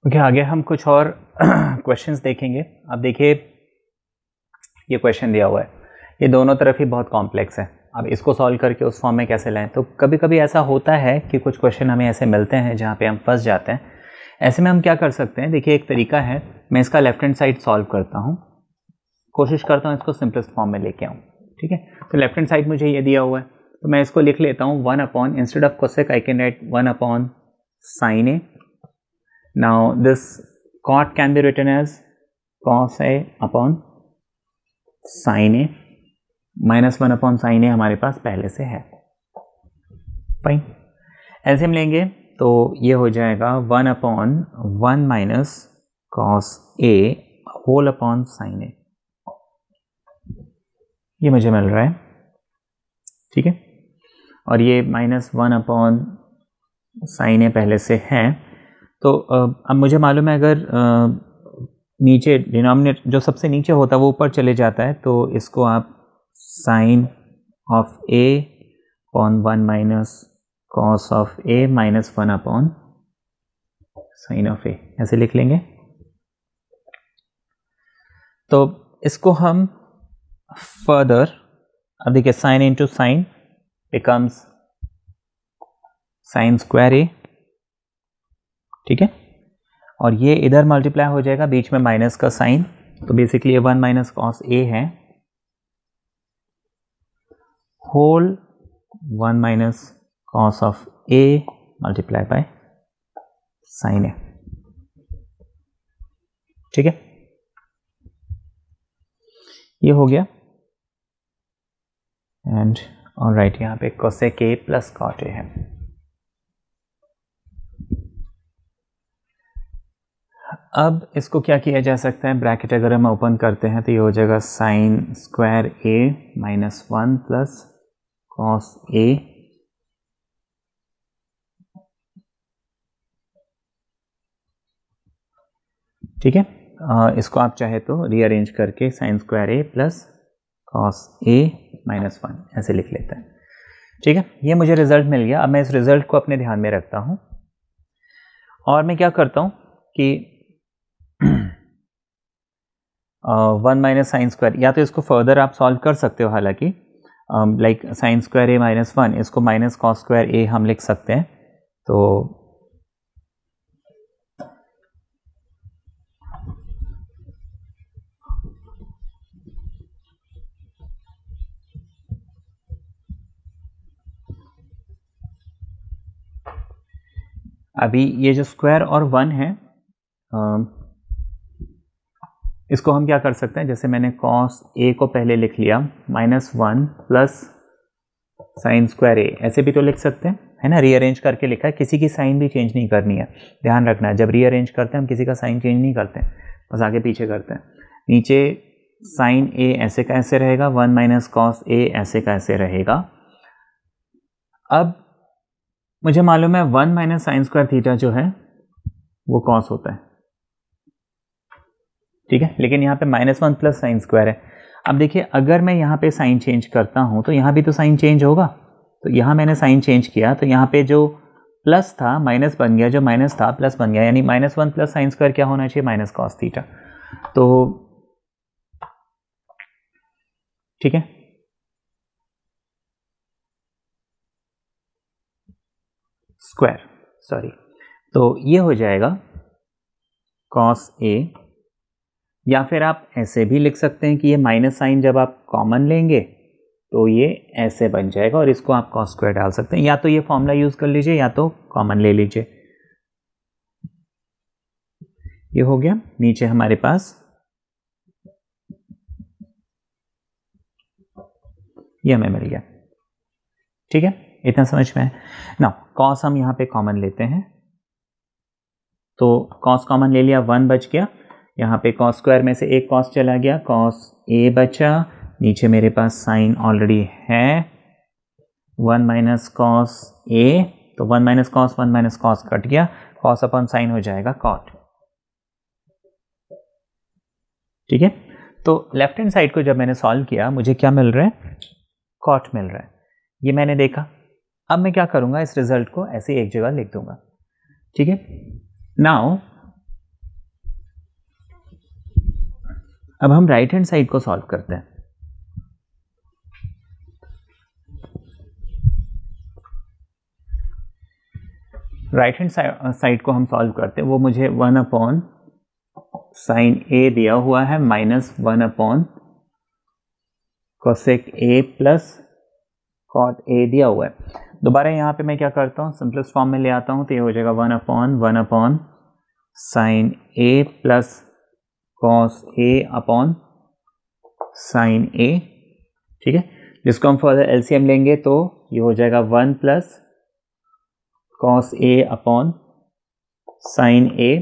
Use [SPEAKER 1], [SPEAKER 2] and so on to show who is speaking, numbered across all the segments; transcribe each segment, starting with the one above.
[SPEAKER 1] Okay, आगे हम कुछ और क्वेश्चंस देखेंगे। अब देखिए, ये क्वेश्चन दिया हुआ है, ये दोनों तरफ ही बहुत कॉम्प्लेक्स है। अब इसको सॉल्व करके उस फॉर्म में कैसे लाएं? तो कभी कभी ऐसा होता है कि कुछ क्वेश्चन हमें ऐसे मिलते हैं जहाँ पे हम फंस जाते हैं। ऐसे में हम क्या कर सकते हैं, देखिए एक तरीका है, मैं इसका लेफ्ट हैंड साइड सॉल्व करता हूँ, कोशिश करता हूँ इसको सिंपलेस्ट फॉर्म में लेके आऊँ। ठीक है, तो लेफ्ट हैंड साइड मुझे ये दिया हुआ है, तो मैं इसको लिख लेता हूँ 1 upon, instead of cosec I can write 1 upon sine A. Now this cot can be written as cos a upon sin a, -1 upon sine a हमारे पास पहले से है। फाइन, एलसीएम लेंगे तो ये हो जाएगा 1 upon 1 minus cos a whole upon sine ए, ये मुझे मिल रहा है। ठीक है, और ये -1 अपॉन साइन ए पहले से है। तो अब मुझे मालूम है अगर नीचे डिनोमिनेटर जो सबसे नीचे होता है वो ऊपर चले जाता है, तो इसको आप sine of a upon 1 minus cos of a minus 1 upon sine of a ऐसे लिख लेंगे। तो इसको हम फर्दर, अब देखिए sine into sine becomes sine square a. ठीक है, और ये इधर मल्टीप्लाई हो जाएगा, बीच में माइनस का साइन, तो बेसिकली ये 1 माइनस कॉस ए है whole 1 minus cos of a multiply by sine a. ठीक है, ये हो गया। एंड ऑलराइट, यहाँ पे cosec a plus cot a है। अब इसको क्या किया जा सकता है, ब्रैकेट अगर हम ओपन करते हैं तो ये हो जाएगा sine square A minus 1 plus cos a. ठीक है, इसको आप चाहे तो रीअरेंज करके sign square a plus cos a minus 1 ऐसे लिख लेते हैं। ठीक है, ये मुझे रिजल्ट मिल गया। अब मैं इस रिजल्ट को अपने ध्यान में रखता हूँ और मैं क्या करता हूँ कि 1 माइनस साइन स्क्वायर, या तो इसको फर्दर आप सॉल्व कर सकते हो, हालांकि लाइक साइन स्क्वायर ए माइनस 1, इसको माइनस कॉस स्क्वायर ए हम लिख सकते हैं। तो अभी ये जो स्क्वायर और 1 है, इसको हम क्या कर सकते हैं, जैसे मैंने कॉस ए को पहले लिख लिया -1 प्लस साइन स्क्वायर ए, ऐसे भी तो लिख सकते हैं, है ना। रीअरेंज करके लिखा है, किसी की साइन भी चेंज नहीं करनी है, ध्यान रखना है। जब रीअरेंज करते हैं हम किसी का साइन चेंज नहीं करते हैं, बस आगे पीछे करते हैं। नीचे साइन ए ऐसे का ऐसे रहेगा, 1 माइनस कॉस ए ऐसे का ऐसे रहेगा। अब मुझे मालूम है 1 माइनस साइन स्क्वायर थीटा जो है वो कॉस होता है। ठीक है, लेकिन यहाँ पे -1 प्लस साइन स्क्वायर है। अब देखिए, अगर मैं यहाँ पे साइन चेंज करता हूँ तो यहाँ भी तो साइन चेंज होगा। तो यहाँ मैंने साइन चेंज किया तो यहाँ पे जो प्लस था माइनस बन गया, जो माइनस था प्लस बन गया, यानी -1 प्लस साइन स्क्वायर क्या होना चाहिए, माइनस कॉस थीटा। तो ठीक है, स्क्वायर, सॉरी, तो ये हो जाएगा कॉस ए, या फिर आप ऐसे भी लिख सकते हैं कि ये माइनस साइन जब आप कॉमन लेंगे तो ये ऐसे बन जाएगा, और इसको आप कॉस स्क्वायर डाल सकते हैं, या तो ये फॉर्मूला यूज कर लीजिए या तो कॉमन ले लीजिए। ये हो गया, नीचे हमारे पास ये हमें मिल गया। ठीक है, इतना समझ में है ना। कॉस हम यहाँ पे कॉमन लेते हैं, तो कॉस कॉमन ले लिया, 1 बच गया। यहाँ पे कॉस स्क्वायर में से एक कॉस चला गया, कॉस ए बचा, नीचे मेरे पास साइन ऑलरेडी है 1 माइनस कॉस ए, तो 1 minus cos 1 minus cos cut गया, कॉस अपॉन साइन हो जाएगा कॉट। ठीक है, तो लेफ्ट हैंड साइड को जब मैंने सॉल्व किया मुझे क्या मिल रहा है, कॉट मिल रहा है, ये मैंने देखा। अब मैं क्या करूंगा, इस रिजल्ट को ऐसे एक जगह लिख दूंगा। ठीक है, नाउ अब हम राइट हैंड साइड को सॉल्व करते हैं। राइट हैंड साइड को हम सॉल्व करते हैं, वो मुझे 1 अपॉन साइन ए दिया हुआ है minus 1 upon cosec a plus cot a दिया हुआ है। दोबारा यहाँ पे मैं क्या करता हूँ, सिंपलेस्ट फॉर्म में ले आता हूँ, तो ये हो जाएगा 1 upon sine a plus cos a upon sine a, ठीक है। जिसको हम फर्दर एलसीएम लेंगे तो ये हो जाएगा 1 plus cos a upon sine ए।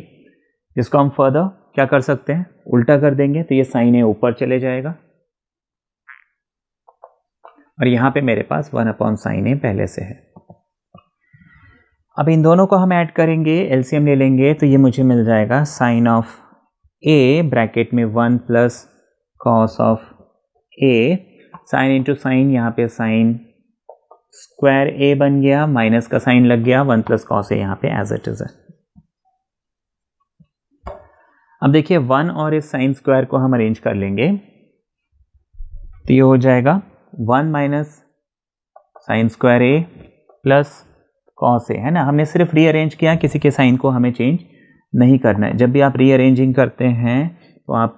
[SPEAKER 1] जिसको हम फर्दर क्या कर सकते हैं, उल्टा कर देंगे, तो ये साइन ए ऊपर चले जाएगा और यहाँ पे मेरे पास 1 अपॉन साइन ए पहले से है। अब इन दोनों को हम ऐड करेंगे, एलसीएम ले लेंगे, तो ये मुझे मिल जाएगा साइन ऑफ ए ब्रैकेट में 1 plus cos of A, sign into sign, यहाँ पे साइन स्क्वायर ए बन गया, माइनस का साइन लग गया, 1 प्लस कॉस ए यहाँ पे एज इट इज है। अब देखिए 1 और इस साइन स्क्वायर को हम अरेंज कर लेंगे, तो ये हो जाएगा 1 minus sign square a plus cos a, है ना। हमने सिर्फ रीअरेंज किया, किसी के साइन को हमें चेंज नहीं करना है। जब भी आप रीअरेंजिंग करते हैं तो आप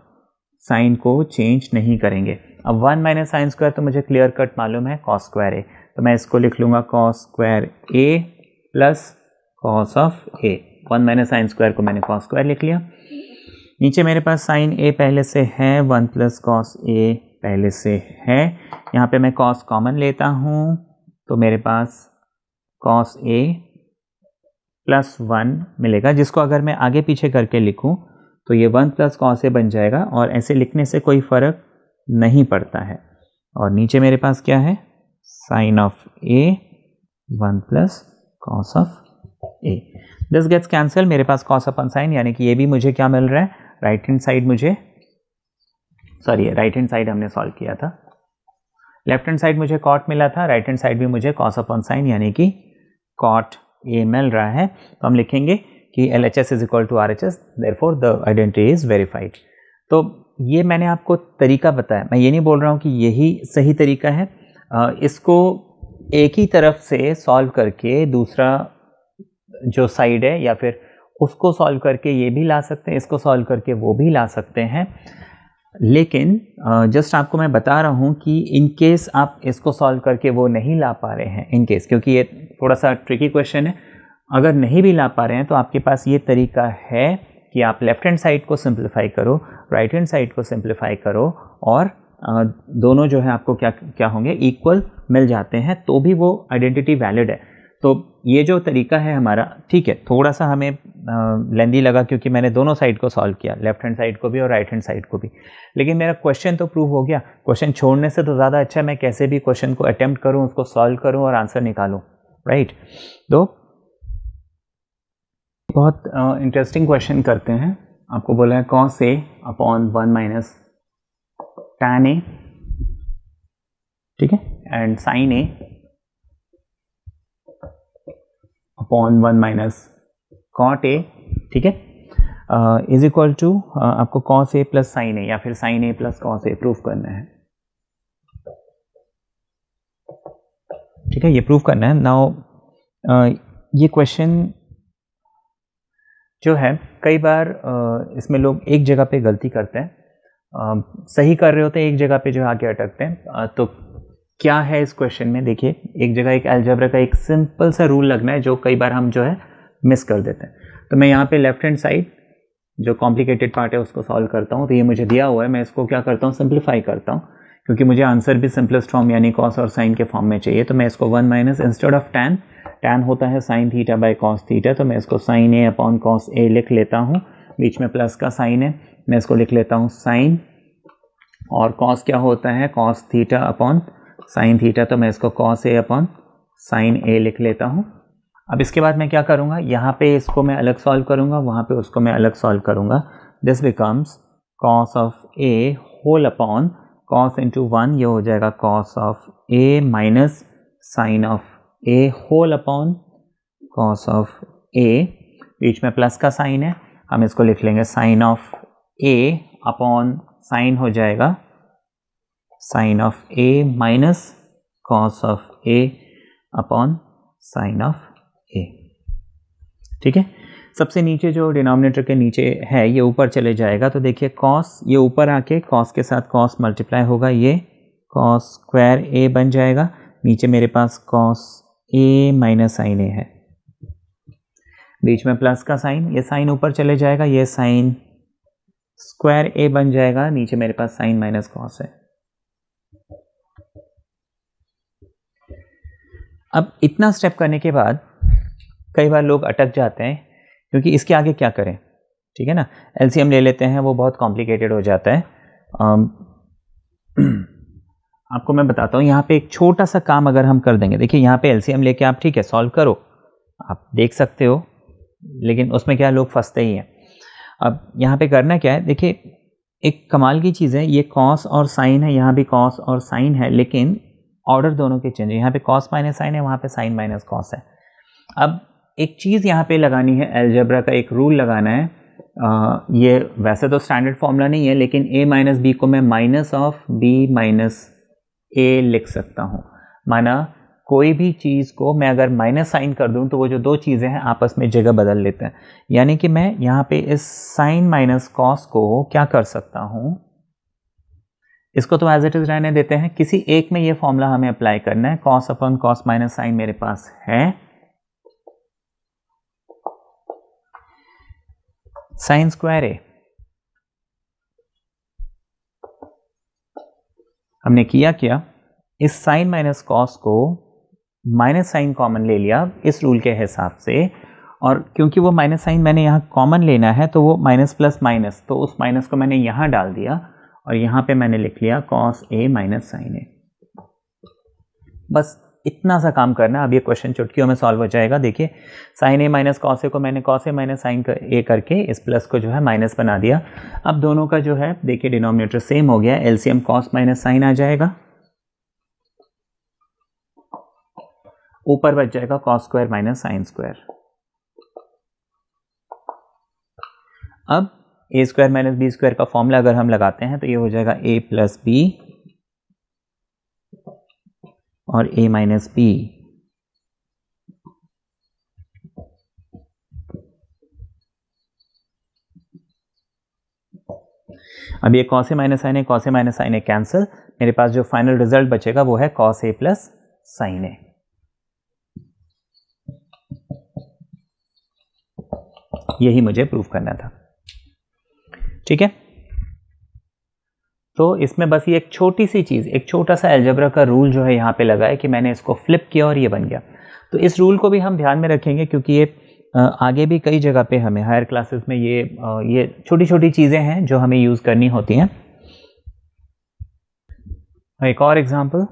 [SPEAKER 1] साइन को चेंज नहीं करेंगे। अब 1 माइनस साइन स्क्वायर तो मुझे क्लियर कट मालूम है कॉस स्क्वायर ए, तो मैं इसको लिख लूँगा cos square a plus cos of a. 1 minus sine square को मैंने कॉस स्क्वायर लिख लिया। नीचे मेरे पास साइन ए पहले से है, 1 प्लस कॉस ए पहले से है। यहाँ पे मैं कॉस कॉमन लेता हूँ, तो मेरे पास कॉस ए प्लस 1 मिलेगा, जिसको अगर मैं आगे पीछे करके लिखूँ तो ये 1 प्लस कॉस ए बन जाएगा और ऐसे लिखने से कोई फ़र्क नहीं पड़ता है। और नीचे मेरे पास क्या है, sine of a 1 plus cos of a. This gets cancel, मेरे पास कॉस अपन साइन, यानी कि ये भी मुझे क्या मिल रहा है, राइट हैंड साइड मुझे, सॉरी राइट हैंड साइड हमने सॉल्व किया था, लेफ्ट हैंड साइड मुझे कॉट मिला था, राइट हैंड साइड भी मुझे कॉस अपॉन साइन यानी कि कॉट ए मिल रहा है। तो हम लिखेंगे कि LHS is equal to RHS, therefore the identity is verified. तो ये मैंने आपको तरीका बताया, मैं ये नहीं बोल रहा हूँ कि यही सही तरीका है। इसको एक ही तरफ से सॉल्व करके दूसरा जो साइड है या फिर उसको सॉल्व करके ये भी ला सकते हैं, इसको सॉल्व करके वो भी ला सकते हैं। लेकिन जस्ट आपको मैं बता रहा हूँ कि इन केस आप इसको सॉल्व करके वो नहीं ला पा रहे हैं, इन केस, क्योंकि ये थोड़ा सा ट्रिकी क्वेश्चन है, अगर नहीं भी ला पा रहे हैं तो आपके पास ये तरीका है कि आप लेफ्ट हैंड साइड को सिंप्लीफाई करो, राइट हैंड साइड को सिंप्लीफाई करो और दोनों जो है आपको क्या क्या होंगे, इक्वल मिल जाते हैं, तो भी वो आइडेंटिटी वैलिड है। तो ये जो तरीका है हमारा, ठीक है, थोड़ा सा हमें लेंदी लगा क्योंकि मैंने दोनों साइड को सॉल्व किया, लेफ्ट हैंड साइड को भी और राइट हैंड साइड को भी, लेकिन मेरा क्वेश्चन तो प्रूव हो गया। क्वेश्चन छोड़ने से तो ज़्यादा अच्छा है मैं कैसे भी क्वेश्चन को अटेम्प्ट करूँ, उसको सॉल्व करूँ और आंसर निकालूँ, राइट। तो बहुत इंटरेस्टिंग क्वेश्चन करते हैं। आपको बोला है cos a upon 1 minus tan a, ठीक है, and sine a upon 1 minus cot a, ठीक है, इज इक्वल टू आपको cos a plus sine a या फिर sine a plus cos a proof करना है, ठीक है, ये प्रूफ करना है। नाउ ये क्वेश्चन जो है कई बार इसमें लोग एक जगह पे गलती करते हैं, सही कर रहे होते हैं, एक जगह पे जो आके अटकते हैं। तो क्या है इस क्वेश्चन में, देखिए एक जगह एक अलजेब्रा का एक सिंपल सा रूल लगना है जो कई बार हम जो है मिस कर देते हैं। तो मैं यहाँ पे लेफ्ट हैंड साइड जो कॉम्प्लिकेटेड पार्ट है उसको सॉल्व करता हूँ। तो ये मुझे दिया हुआ है, मैं इसको क्या करता हूँ, सिंप्लीफाई करता हूँ, क्योंकि मुझे आंसर भी सिंपलेस्ट फॉर्म यानी कॉस और साइन के फॉर्म में चाहिए। तो मैं इसको 1 minus instead of tan, tan होता है sine theta by cos theta, तो मैं इसको साइन ए अपॉन कॉस ए लिख लेता हूँ, बीच में प्लस का साइन है, मैं इसको लिख लेता हूँ साइन, और कॉस क्या होता है, cos theta upon sine theta, तो मैं इसको कॉस ए अपॉन साइन ए लिख लेता हूँ। अब इसके बाद मैं क्या करूँगा, यहाँ पे इसको मैं अलग सॉल्व करूँगा, वहाँ पे उसको मैं अलग सॉल्व करूँगा। This becomes cos of a whole upon cos into 1, ये हो जाएगा cos of a minus sine of a whole upon cos of a, बीच में प्लस का साइन है, हम इसको लिख लेंगे sine of a upon sine हो जाएगा sine of a minus cos of a upon sine of a. ठीक है, सबसे नीचे जो डिनोमिनेटर के नीचे है ये ऊपर चले जाएगा, तो देखिए कॉस ये ऊपर आके कॉस के साथ कॉस मल्टीप्लाई होगा, ये कॉस स्क्वायर ए बन जाएगा, नीचे मेरे पास कॉस ए माइनस साइन ए है, बीच में प्लस का साइन, ये साइन ऊपर चले जाएगा, ये साइन स्क्वायर ए बन जाएगा, नीचे मेरे पास साइन माइनस कॉस है। अब इतना स्टेप करने के बाद कई बार लोग अटक जाते हैं, क्योंकि इसके आगे क्या करें, ठीक है ना, एलसीएम ले लेते हैं, वो बहुत कॉम्प्लिकेटेड हो जाता है। आपको मैं बताता हूँ, यहाँ पे एक छोटा सा काम अगर हम कर देंगे, देखिए यहाँ पे एलसीएम लेके आप ठीक है सॉल्व करो, आप देख सकते हो, लेकिन उसमें क्या लोग फंसते ही हैं। अब यहाँ पे करना क्या है, देखिए एक कमाल की चीज़ है, ये कॉस और साइन है, यहाँ भी कॉस और साइन है, लेकिन ऑर्डर दोनों के चेंज है, यहाँ पे कॉस माइनस साइन है, वहाँ पे साइन माइनस कॉस है। अब एक चीज़ यहाँ पे लगानी है, अलजेब्रा का एक रूल लगाना है, ये वैसे तो स्टैंडर्ड फॉर्मूला नहीं है, लेकिन a माइनस बी को मैं माइनस ऑफ b माइनस ए लिख सकता हूँ। माना कोई भी चीज़ को मैं अगर माइनस साइन कर दूँ तो वो जो दो चीज़ें हैं आपस में जगह बदल लेते हैं, यानी कि मैं यहाँ पे इस साइन माइनस कॉस को क्या कर सकता हूँ, इसको तो एज इट इज रहने देते हैं, किसी एक में ये फॉर्मूला हमें अप्लाई करना है, cos upon cos minus sine मेरे पास है, साइन स्क्वायर ए, हमने किया क्या, इस साइन माइनस कॉस को माइनस साइन कॉमन ले लिया इस रूल के हिसाब से, और क्योंकि वो माइनस साइन मैंने यहाँ कॉमन लेना है तो वो माइनस प्लस माइनस, तो उस माइनस को मैंने यहाँ डाल दिया और यहाँ पे मैंने लिख लिया कॉस ए माइनस साइन ए। बस इतना सा काम करना, अब ये क्वेश्चन चुटकियों में सॉल्व हो जाएगा। देखिए साइन ए माइनस कॉस ए को मैंने कॉस ए माइनस साइन ए करके इस प्लस को जो है माइनस बना दिया। अब दोनों का जो है देखिए डिनोमिनेटर सेम हो गया, एलसीएम कॉस माइनस साइन आ जाएगा, ऊपर बच जाएगा cos square minus sine square. अब ए स्क्वायर माइनस बी स्क्वायर का फॉर्मूला अगर हम लगाते हैं तो ये हो जाएगा ए प्लस बी और a माइनस बी, अब ये cos a minus sine a, cos a minus sine A cancel, मेरे पास जो फाइनल रिजल्ट बचेगा वो है कॉस ए प्लस साइन ए। यही मुझे प्रूव करना था, ठीक है। तो इसमें बस ये एक छोटी सी चीज़, एक छोटा सा अलजेब्रा का रूल जो है यहाँ पे लगा है कि मैंने इसको फ्लिप किया और ये बन गया। तो इस रूल को भी हम ध्यान में रखेंगे, क्योंकि ये आगे भी कई जगह पे हमें हायर क्लासेस में ये छोटी छोटी चीज़ें हैं जो हमें यूज़ करनी होती हैं। एक और एग्जांपल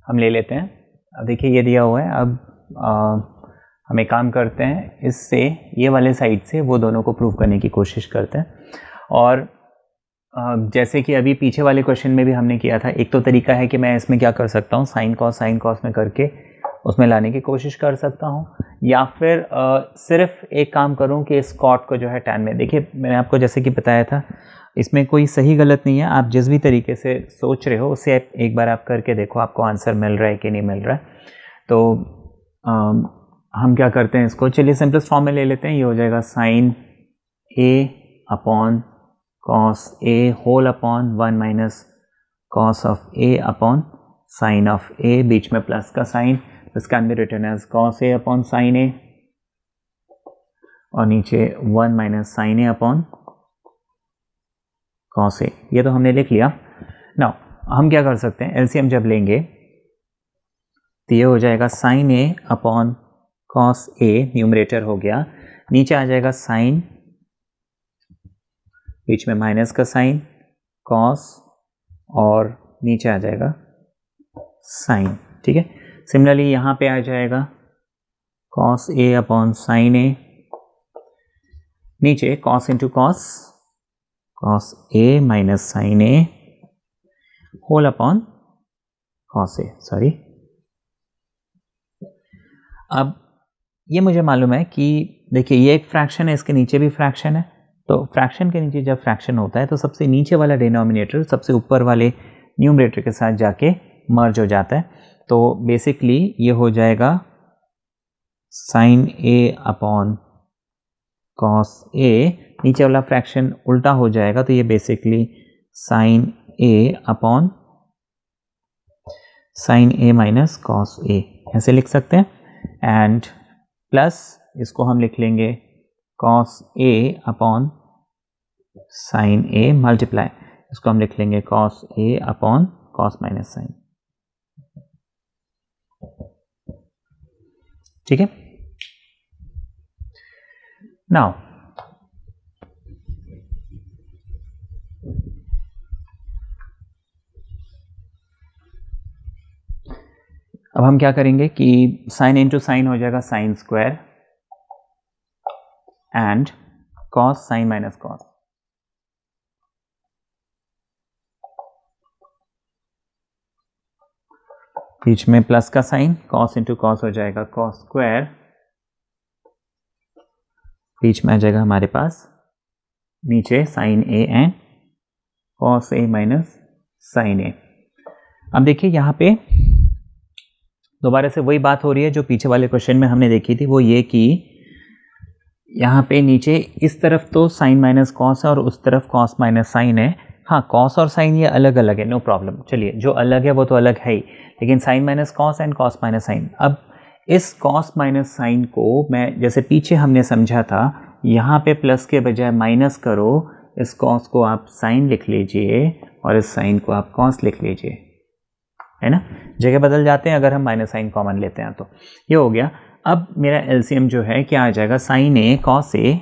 [SPEAKER 1] हम ले लेते हैं। अब देखिए ये दिया हुआ है, अब हम एक काम करते हैं, इससे ये वाले साइड से वो दोनों को प्रूव करने की कोशिश करते हैं। और जैसे कि अभी पीछे वाले क्वेश्चन में भी हमने किया था, एक तो तरीका है कि मैं इसमें क्या कर सकता हूँ, साइन कॉस में करके उसमें लाने की कोशिश कर सकता हूँ, या फिर सिर्फ एक काम करूँ कि इस कॉट को जो है टैन में, देखिए मैंने आपको जैसे कि बताया था इसमें कोई सही गलत नहीं है, आप जिस भी तरीके से सोच रहे हो उसे एक बार आप करके देखो आपको आंसर मिल रहा है कि नहीं मिल रहा है। तो हम क्या करते हैं इसको, चलिए सिंपलेस्ट फॉर्म में ले लेते हैं, ये हो जाएगा sine a upon cos a whole upon 1 minus cos of a upon sine of a, बीच में प्लस का sign, this can be written as cos a upon sine a, और नीचे 1 minus sine a upon cos a. ये तो हमने लिख लिया। नाउ हम क्या कर सकते हैं, एलसीएम जब लेंगे तो ये हो जाएगा sine a upon cos A, numerator हो गया, नीचे आ जाएगा साइन, बीच में माइनस का साइन, कॉस, और नीचे आ जाएगा साइन, ठीक है। सिमिलरली यहाँ पे आ जाएगा कॉस ए अपॉन साइन ए, नीचे cos into cos, cos a minus sine A whole upon cos A, sorry. अब ये मुझे मालूम है कि देखिए ये एक फ्रैक्शन है, इसके नीचे भी फ्रैक्शन है, तो फ्रैक्शन के नीचे जब फ्रैक्शन होता है तो सबसे नीचे वाला डिनोमिनेटर सबसे ऊपर वाले न्यूमरेटर के साथ जाके मर्ज हो जाता है। तो बेसिकली ये हो जाएगा साइन ए अपॉन कॉस ए, नीचे वाला फ्रैक्शन उल्टा हो जाएगा तो ये basically sign a upon sine a minus cos ए, ऐसे लिख सकते हैं। एंड प्लस इसको हम लिख लेंगे cos a upon sine A multiply, इसको हम लिख लेंगे cos a upon cos minus sign. ठीक है। नाउ अब हम क्या करेंगे कि साइन इंटू साइन हो जाएगा sine square and cos sine minus cos. बीच में प्लस का साइन, कॉस इंटू कॉस हो जाएगा कॉस स्क्वायर, बीच में आ जाएगा हमारे पास नीचे sine a and cos a minus sine a. अब देखिए यहाँ पे दोबारा से वही बात हो रही है जो पीछे वाले क्वेश्चन में हमने देखी थी, वो ये कि यहाँ पे नीचे इस तरफ तो साइन माइनस कॉस है और उस तरफ कॉस माइनस साइन है। हाँ, कॉस और साइन ये अलग अलग है, नो प्रॉब्लम, चलिए जो अलग है वो तो अलग है ही, लेकिन sine minus cos and cos minus sine. अब इस कॉस माइनस साइन को मैं जैसे पीछे हमने समझा था, यहाँ पे प्लस के बजाय माइनस करो, इस कॉस को आप साइन लिख लीजिए और इस साइन को आप कॉस लिख लीजिए, है ना, जगह बदल जाते हैं अगर हम माइनस साइन कॉमन लेते हैं तो। ये हो गया। अब मेरा एलसीएम जो है क्या आ जाएगा, sine a cos a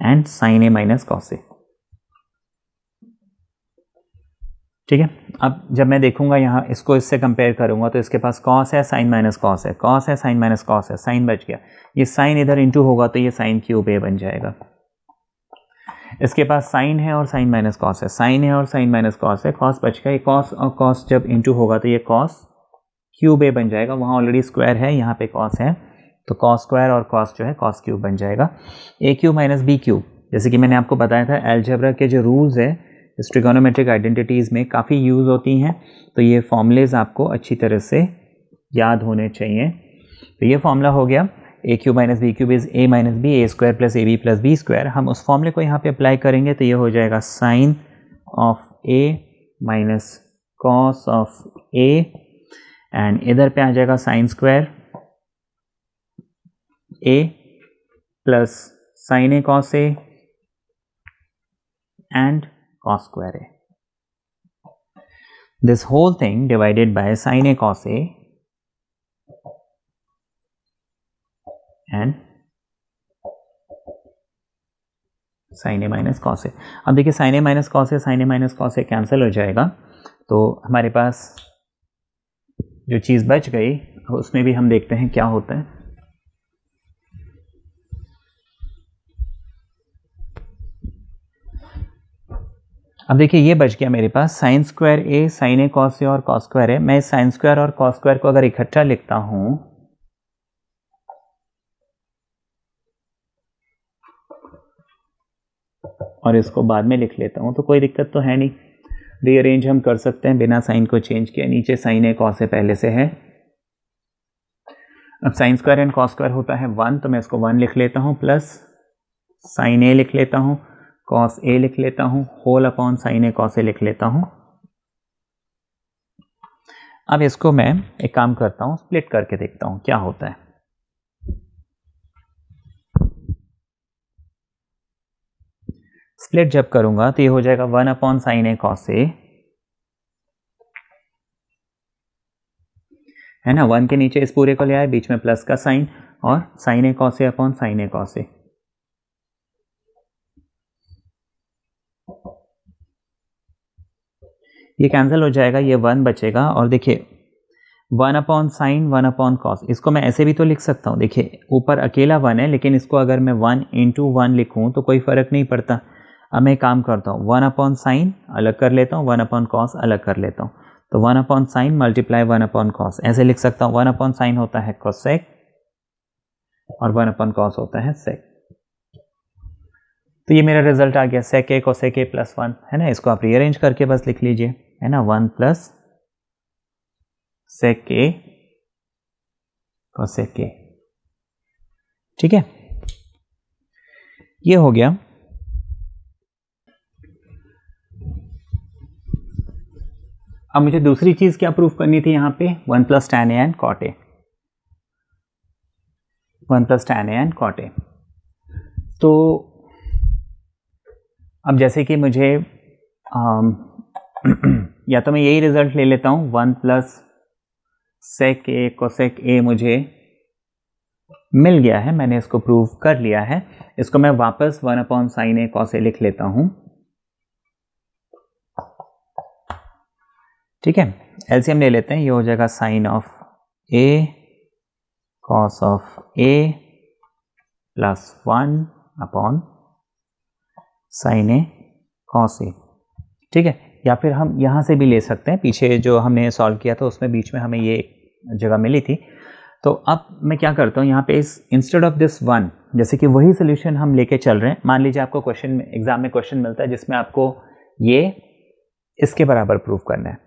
[SPEAKER 1] and sine a minus cos a. ठीक है। अब जब मैं देखूंगा यहाँ इसको इससे कंपेयर करूंगा तो इसके पास कॉस है, साइन माइनस कॉस है, कॉस है, साइन माइनस कॉस है, साइन बच गया, ये साइन इधर इंटू होगा तो ये साइन क्यूब ए बन जाएगा। इसके पास साइन है और साइन माइनस कॉस है, साइन है और साइन माइनस कॉस है, कॉस बच गया, ये कॉस और कॉस जब इंटू होगा तो ये कॉस क्यूब ए बन जाएगा, वहाँ ऑलरेडी स्क्वायर है, यहाँ पे कॉस है तो कॉस स्क्वायर और कॉस जो है कॉस क्यूब बन जाएगा। ए क्यूब माइनस बी क्यूब, जैसे कि मैंने आपको बताया था अलजेब्रा के जो रूल्स है इस ट्रिगोनोमेट्रिक आइडेंटिटीज़ में काफ़ी यूज़ होती हैं, तो ये फॉर्मूलेज आपको अच्छी तरह से याद होने चाहिए। तो ये फॉर्मूला हो गया a cube minus b cube is a minus b, a square plus a b plus b square. हम उस फॉर्मूले को यहाँ पे अप्लाई करेंगे तो ये हो जाएगा sine of a minus cos of a and इधर पे आ जाएगा sine square a plus sine a cos a and cos square a. This whole thing divided by sin a cos a and sin a minus cos a. अब देखिए sin a minus cos a, sin a minus cos a cancel हो जाएगा, तो हमारे पास जो चीज़ बच गई उसमें भी हम देखते हैं क्या होता है। अब देखिए ये बच गया मेरे पास sign square A, sign a cos ए और कॉस स्क्वायर ए। मैं साइन स्क्वायर और कॉस स्क्वायर को अगर इकट्ठा लिखता हूं और इसको बाद में लिख लेता हूं तो कोई दिक्कत तो है नहीं, रीअरेंज हम कर सकते हैं बिना साइन को चेंज किए। नीचे साइन ए कॉस ए पहले से है। अब sign square and cos square होता है 1, तो मैं इसको 1 लिख लेता हूं, प्लस साइन ए लिख लेता हूं, कॉस ए लिख लेता हूं, whole upon sine a cos ए लिख लेता हूं। अब इसको मैं एक काम करता हूं, स्प्लिट करके देखता हूं क्या होता है। स्प्लिट जब करूंगा तो ये हो जाएगा 1 upon sine a cos a, है ना, 1 के नीचे इस पूरे को ले आए, बीच में प्लस का साइन और sign a cos a upon sine a cos a. ये कैंसिल हो जाएगा, ये 1 बचेगा और देखिए 1 अपॉन साइन 1 अपॉन कॉस, इसको मैं ऐसे भी तो लिख सकता हूँ। देखिए ऊपर अकेला 1 है, लेकिन इसको अगर मैं 1 इंटू 1 लिखूँ तो कोई फ़र्क नहीं पड़ता। अब मैं काम करता हूँ, 1 अपॉन साइन अलग कर लेता हूँ, 1 अपॉन कॉस अलग कर लेता हूँ, तो 1 upon sign multiply 1 upon cos, ऐसे लिख सकता हूँ। 1 अपॉन साइन होता है कोसेक और 1 अपॉन कॉस होता है सेक। तो ये मेरा रिजल्ट आ गया सेक ए कोसेक ए प्लस 1, है ना। इसको आप रीअरेंज करके बस लिख लीजिए, है ना, 1 प्लस सेक ए कोसेक ए। ठीक है, ये हो गया। अब मुझे दूसरी चीज क्या प्रूफ करनी थी यहां पे, 1 plus tan a and cot a, 1 plus tan a and cot a. तो अब जैसे कि मुझे या तो मैं यही रिजल्ट ले लेता हूं, 1 प्लस सेक ए कोसेक ए मुझे मिल गया है, मैंने इसको प्रूव कर लिया है। इसको मैं वापस 1 अपॉन साइन ए कॉस ए लिख लेता हूं। ठीक है, एलसीएम ले लेते हैं, ये हो जाएगा sine of a cos of a plus 1 upon sine a cos a. ठीक है, या फिर हम यहाँ से भी ले सकते हैं, पीछे जो हमने सॉल्व किया था उसमें बीच में हमें ये जगह मिली थी। तो अब मैं क्या करता हूँ यहाँ पे, इस इंस्टेड ऑफ दिस 1, जैसे कि वही सोल्यूशन हम लेके चल रहे हैं। मान लीजिए आपको क्वेश्चन में, एग्जाम में क्वेश्चन मिलता है जिसमें आपको ये इसके बराबर प्रूव करना है,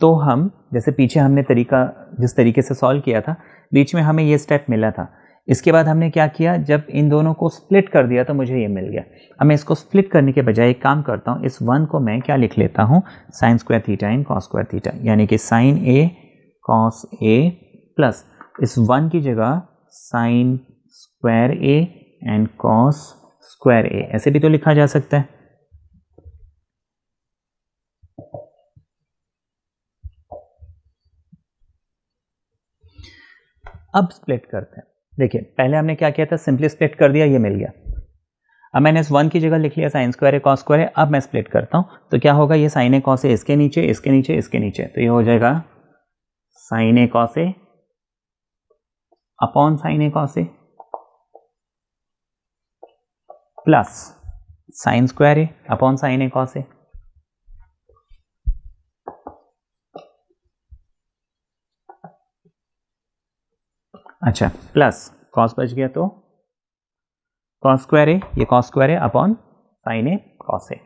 [SPEAKER 1] तो हम जैसे पीछे हमने जिस तरीके से सॉल्व किया था, बीच में हमें ये स्टेप मिला था। इसके बाद हमने क्या किया, जब इन दोनों को स्प्लिट कर दिया तो मुझे ये मिल गया। अब मैं इसको स्प्लिट करने के बजाय एक काम करता हूँ, इस 1 को मैं क्या लिख लेता हूँ, sine square theta in cos square theta, यानी कि sine a cos a plus इस 1 की जगह sine square a and cos square a, ऐसे भी तो लिखा जा सकता है। अब स्प्लिट करते हैं। देखिए पहले हमने क्या किया था, सिंपली स्प्लिट कर दिया, ये मिल गया। अब मैंने इस 1 की जगह लिख लिया साइन स्क्वायर ए कॉस स्क्वायर ए। अब मैं स्प्लिट करता हूं तो क्या होगा, ये साइन ए कॉस ए इसके नीचे, इसके नीचे, इसके नीचे, तो ये हो जाएगा sine a cos a upon sine a cos a plus sign square A upon sine a cos ए। अच्छा, प्लस कॉस बच गया तो कॉस स्क्वायर ए, ये cos square A upon sine a cos ए।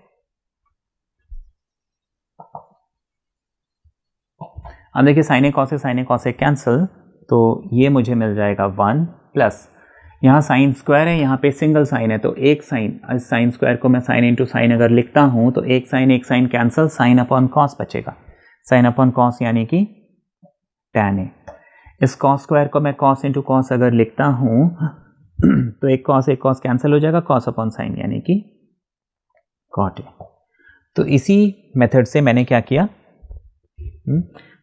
[SPEAKER 1] अब देखिए sign a cos A cancel, तो ये मुझे मिल जाएगा 1 प्लस, यहाँ साइन स्क्वायर है, यहाँ पे सिंगल साइन है, तो एक साइन, इस साइन स्क्वायर को मैं साइन इंटू साइन अगर लिखता हूँ तो एक sine cancel, sine upon cos बचेगा, साइन अपॉन कॉस यानी कि टैन ए। इस कॉस स्क्वायर को मैं कॉस इंटू कॉस अगर लिखता हूँ तो एक कॉस कैंसिल हो जाएगा, कॉस अपॉन साइन यानी कि कॉट ए। तो इसी मेथड से मैंने क्या किया,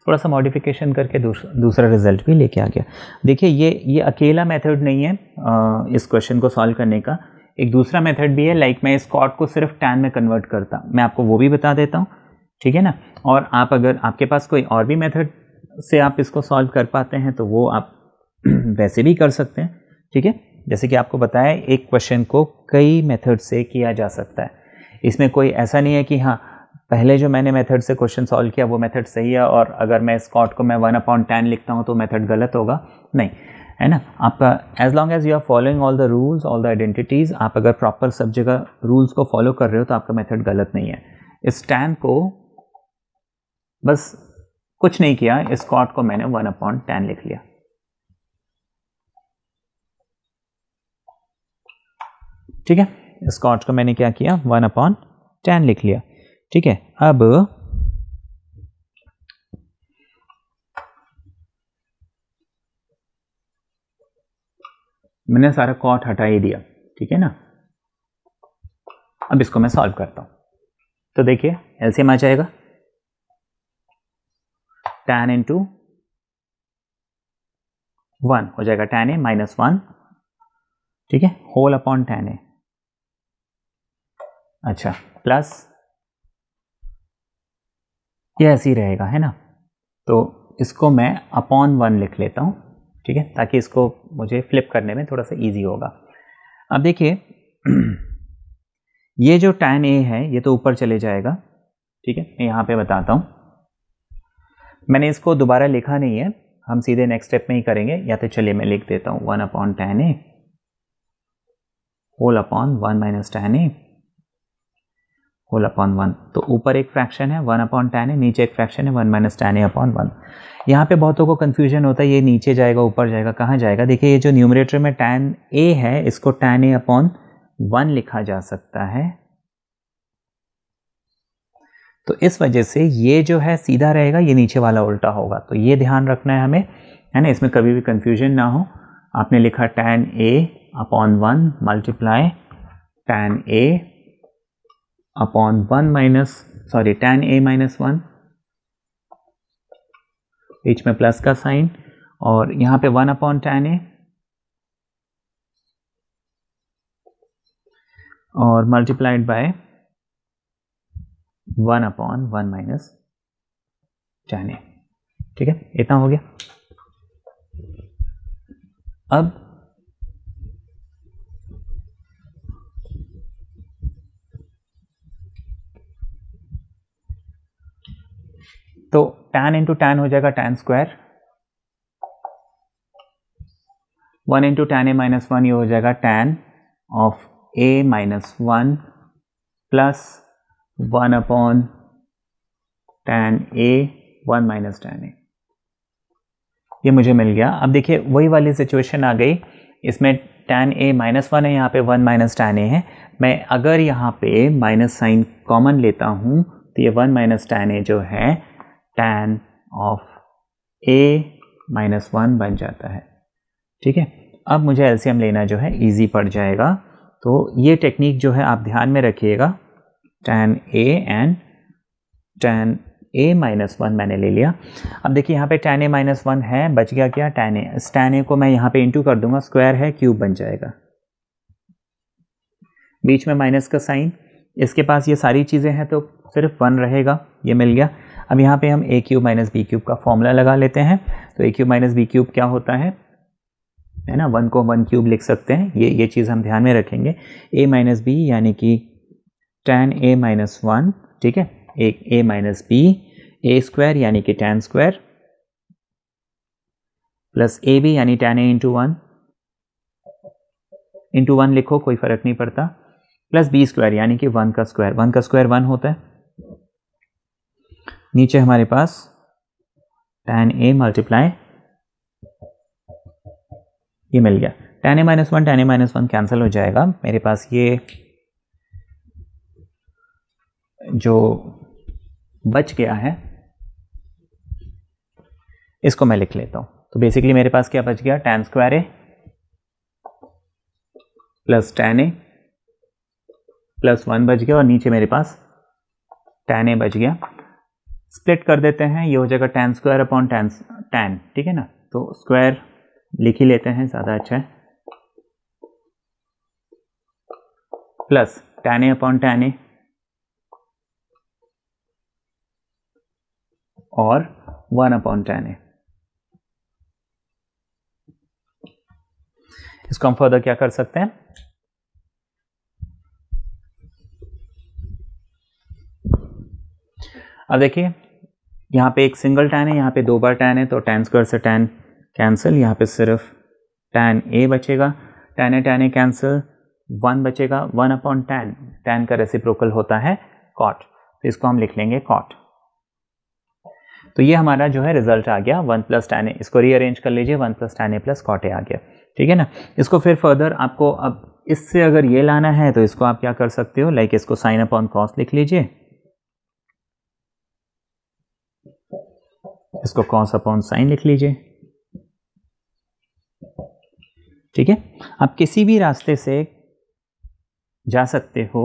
[SPEAKER 1] थोड़ा सा मॉडिफिकेशन करके दूसरा रिजल्ट भी लेके आ गया। देखिए ये अकेला मेथड नहीं है इस क्वेश्चन को सॉल्व करने का, एक दूसरा मेथड भी है। लाइक मैं इस कॉट को सिर्फ टैन में कन्वर्ट करता, मैं आपको वो भी बता देता हूँ, ठीक है ना। और आप अगर आपके पास कोई और भी मेथड से आप इसको सॉल्व कर पाते हैं तो वो आप वैसे भी कर सकते हैं, ठीक है। जैसे कि आपको बताया, एक क्वेश्चन को कई मेथड से किया जा सकता है। इसमें कोई ऐसा नहीं है कि हाँ पहले जो मैंने मेथड से क्वेश्चन सॉल्व किया वो मेथड सही है और अगर मैं इस कॉट को मैं 1/10 लिखता हूँ तो मेथड गलत होगा, नहीं, है ना। आपका as long as you are following all the rules, all the identities, आप अगर प्रॉपर सब जगह रूल्स को फॉलो कर रहे हो तो आपका मेथड गलत नहीं है। इस टैन को बस कुछ नहीं किया, इस कॉट को मैंने 1/10 लिख लिया, ठीक है। इस कॉट को मैंने क्या किया, 1/10 लिख लिया, ठीक है। अब मैंने सारा कॉट हटा ही दिया, ठीक है ना। अब इसको मैं सॉल्व करता हूं, तो देखिए एलसीएम आ जाएगा, tan इंटू 1 हो जाएगा tan a -1, ठीक है, होल अपॉन tan a। अच्छा, प्लस ये ऐसे ही रहेगा, है ना। तो इसको मैं अपॉन 1 लिख लेता हूं, ठीक है, ताकि इसको मुझे फ्लिप करने में थोड़ा सा इजी होगा। अब देखिए ये जो tan a है ये तो ऊपर चले जाएगा, ठीक है। मैं यहाँ पे बताता हूँ, मैंने इसको दोबारा लिखा नहीं है, हम सीधे नेक्स्ट स्टेप में ही करेंगे। या तो चलिए मैं लिख देता हूँ 1/10 a whole upon 1 minus tan a whole upon 1। तो ऊपर एक फ्रैक्शन है 1 अपॉन tan a, नीचे एक फ्रैक्शन है 1 माइनस tan a अपॉन 1। यहाँ पे बहुतों को कन्फ्यूजन होता है ये नीचे जाएगा ऊपर जाएगा, कहाँ जाएगा। देखिए ये जो न्यूमरेटर में tan a है इसको tan a अपॉन 1 लिखा जा सकता है, तो इस वजह से ये जो है सीधा रहेगा, ये नीचे वाला उल्टा होगा। तो ये ध्यान रखना है हमें, है ना, इसमें कभी भी कन्फ्यूजन ना हो। आपने लिखा tan a upon 1 multiply tan a upon 1 minus tan a minus 1, बीच में प्लस का साइन, और यहाँ पे 1 अपॉन tan a और multiplied by 1 upon 1 minus tan a। ठीक है, इतना हो गया। अब तो tan इंटू tan हो जाएगा tan square, 1 into tan a minus 1 ये हो जाएगा tan of a minus 1 plus 1 upon tan a 1 minus tan a, ये मुझे मिल गया। अब देखिए वही वाली सिचुएशन आ गई, इसमें tan a माइनस 1 है, यहाँ पे 1 माइनस tan a है। मैं अगर यहाँ पे माइनस साइन कॉमन लेता हूँ तो ये 1 माइनस tan a जो है tan ऑफ a माइनस 1 बन जाता है। ठीक है, अब मुझे एलसीएम लेना जो है इजी पड़ जाएगा। तो ये टेक्निक जो है आप ध्यान में रखिएगा, tan a and tan a minus 1 मैंने ले लिया। अब देखिए यहाँ पे tan a माइनस 1 है, बच गया क्या tan a। इस tan a को मैं यहाँ पे इंटू कर दूंगा, स्क्वायर है क्यूब बन जाएगा, बीच में माइनस का साइन, इसके पास ये सारी चीज़ें हैं तो सिर्फ 1 रहेगा, ये मिल गया। अब यहाँ पे हम a cube minus b cube का फॉर्मूला लगा लेते हैं। तो a cube minus b cube क्या होता है ना, 1 को 1 क्यूब लिख सकते हैं, ये चीज़ हम ध्यान में रखेंगे। a माइनस बी यानी कि tan a माइनस 1, ठीक है, एक a minus b, a square यानी कि tan square, plus a b यानी tan a इंटू 1 लिखो, कोई फर्क नहीं पड़ता, प्लस बी स्क्वायर यानी कि 1 का स्क्वायर, 1 का स्क्वायर 1 होता है। नीचे हमारे पास tan a मल्टीप्लाई, ये मिल गया, tan a माइनस 1 कैंसिल हो जाएगा। मेरे पास ये जो बच गया है इसको मैं लिख लेता हूं। तो बेसिकली मेरे पास क्या बच गया, tan square a plus tan a plus 1 बच गया, और नीचे मेरे पास tan a बच गया। स्प्लिट कर देते हैं, ये हो जाएगा tan स्क्वायर अपॉन tan, ठीक है ना, तो स्क्वायर लिख ही लेते हैं, ज़्यादा अच्छा है, plus tan a upon tan a और 1 अपॉन tan a। इसको हम फर्दर क्या कर सकते हैं, अब देखिए यहाँ पे एक सिंगल tan है, यहाँ पे 2 बार tan है, तो tan स्क्वायर से tan कैंसिल, यहाँ पे सिर्फ tan a बचेगा, tan a कैंसिल, 1 बचेगा, 1 अपॉन tan का रेसिप्रोकल होता है cot, तो इसको हम लिख लेंगे cot। तो ये हमारा जो है रिजल्ट आ गया 1 प्लस tan a, इसको रीअरेंज कर लीजिए, 1 plus tan a plus cot a आ गया, ठीक है ना। इसको फिर फर्दर आपको अब इससे अगर ये लाना है तो इसको आप क्या कर सकते हो, लाइक इसको साइन अपॉन कॉस लिख लीजिए, इसको कॉस अपॉन साइन लिख लीजिए, ठीक है। आप किसी भी रास्ते से जा सकते हो,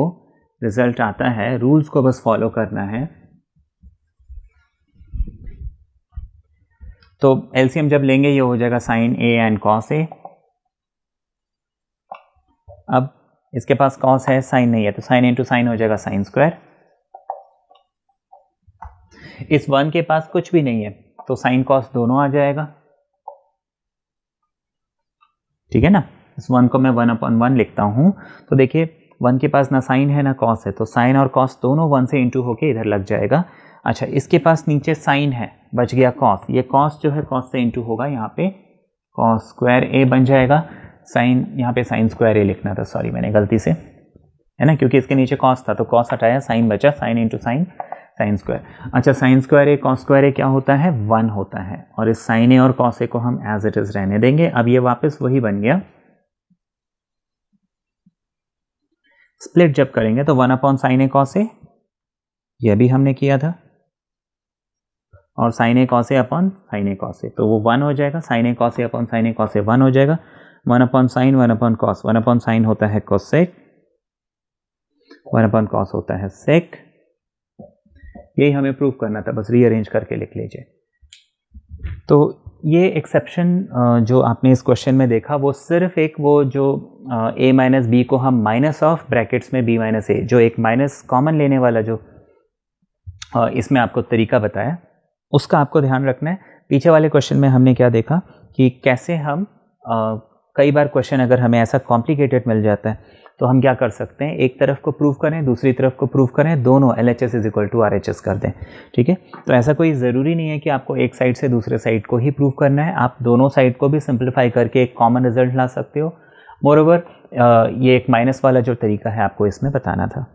[SPEAKER 1] रिजल्ट आता है, रूल्स को बस फॉलो करना है। तो एलसीएम जब लेंगे ये हो जाएगा साइन ए एंड कॉस ए। अब इसके पास कॉस है, साइन नहीं है, तो साइन इंटू साइन हो जाएगा साइन स्क्वायर। इस 1 के पास कुछ भी नहीं है तो साइन कॉस दोनों आ जाएगा, ठीक है ना। इस 1 को मैं 1 अपॉन 1 लिखता हूं, तो देखिए 1 के पास ना साइन है ना कॉस है, तो साइन और कॉस दोनों 1 से इंटू होके इधर लग जाएगा। अच्छा, इसके पास नीचे साइन है, बच गया कॉस, ये कॉस जो है कॉस से इंटू होगा, यहाँ पे कॉस स्क्वायर ए बन जाएगा, साइन, यहाँ पे साइन स्क्वायर ए लिखना था, सॉरी मैंने गलती से, है ना, क्योंकि इसके नीचे कॉस था तो कॉस हटाया, साइन बचा, sign into sign, sine square. अच्छा, साइन स्क्वायर ए कॉस स्क्वायर ए क्या होता है, 1 होता है, और इस साइन ए और कॉस ए को हम एज इट इज रहने देंगे। अब ये वापस वही बन गया, स्प्लिट जब करेंगे तो 1 अपॉन साइन ए कॉस ए, यह भी हमने किया था, और sign a cos a upon sine a cos ए, तो वो 1 हो जाएगा, sine a cos a upon sine a cos ए 1 हो जाएगा, 1 upon sign 1 upon cos, 1 upon sign होता है कोसेक, 1 अपॉन कॉस होता है सेक। यही हमें प्रूव करना था, बस रीअरेंज करके लिख लीजिए। तो ये एक्सेप्शन जो आपने इस क्वेश्चन में देखा वो सिर्फ एक वो जो a माइनस बी को हम माइनस ऑफ ब्रैकेट्स में b माइनस ए, जो एक माइनस कॉमन लेने वाला जो इसमें आपको तरीका बताया, उसका आपको ध्यान रखना है। पीछे वाले क्वेश्चन में हमने क्या देखा कि कैसे हम कई बार क्वेश्चन अगर हमें ऐसा कॉम्प्लिकेटेड मिल जाता है तो हम क्या कर सकते हैं, एक तरफ को प्रूव करें, दूसरी तरफ को प्रूव करें, दोनों LHS is equal to RHS कर दें, ठीक है। तो ऐसा कोई ज़रूरी नहीं है कि आपको एक साइड से दूसरे साइड को ही प्रूव करना है, आप दोनों साइड को भी सिंप्लीफाई करके एक कॉमन रिजल्ट ला सकते हो। मोरओवर ये एक माइनस वाला जो तरीका है आपको इसमें बताना था।